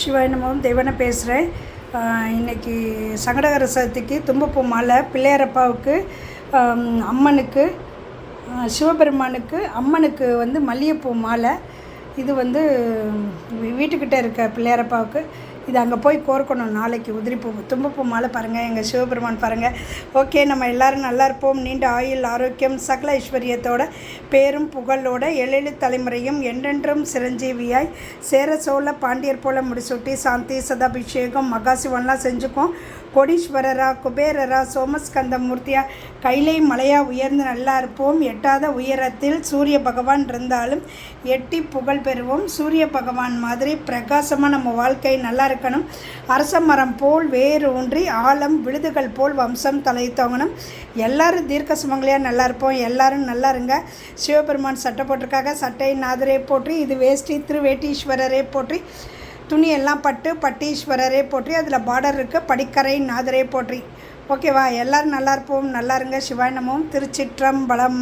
சிவாய நமோம் தேவனை பேசுகிறேன். இன்றைக்கி சங்கடகர சதுர்த்திக்கு தும்பப்பூ மாலை பிள்ளையாரப்பாவுக்கு, அம்மனுக்கு, சிவபெருமானுக்கு, அம்மனுக்கு மல்லிகைப்பூ மாலை. இது வீட்டுக்கிட்ட இருக்க பிள்ளையாரப்பாவுக்கு. இது அங்கே போய் கோர்க்கணும் நாளைக்கு. உதிரிப்பூ தும்பப்பூ மாலை பாருங்கள், எங்கள் சிவபெருமான் பாருங்கள். ஓகே, நம்ம எல்லோரும் நல்லா இருப்போம். நீண்ட ஆயுள், ஆரோக்கியம், சகல ஐஸ்வர்யத்தோட, பேரும் புகழோட, 7 தலைமுறையும் என்றென்றும் சிரஞ்சீவியாய் சேர சோழ பாண்டியர் போல முடிசூட்டி சாந்தி சதாபிஷேகம் மகாசிவன்லாம் செஞ்சுக்கோம். கோடீஸ்வரரா, குபேரரா, சோமஸ்கந்த மூர்த்தியா, கைலை மலையாக உயர்ந்து நல்லா இருப்போம். எட்டாத உயரத்தில் சூரிய பகவான் இருந்தாலும் எட்டி புகழ் பெறுவோம். சூரிய பகவான் மாதிரி பிரகாசமாக நம்ம வாழ்க்கை நல்லா இருக்கணும். அரச மரம் போல் வேறு ஊன்றி ஆழம் விழுதுகள் போல் வம்சம் தலை தோங்கணும். எல்லோரும் தீர்க்க சுமங்கலியாக நல்லா இருப்போம். எல்லோரும் நல்லா இருங்க. சிவபெருமான் சட்டை போட்டிருக்காங்க. சட்டை நாதரே போற்றி. இது வேஷ்டி திருவேட்டீஸ்வரரே போற்றி. துணி எல்லாம் பட்டீஸ்வரரே போற்றி. அதில் பார்டர் இருக்குது. படிக்கரை நாதரே போற்றி. ஓகேவா? எல்லோரும் நல்லா இருப்போம். நல்லா இருங்க. சிவாய நமோம். திருச்சிற்றம்பலம்.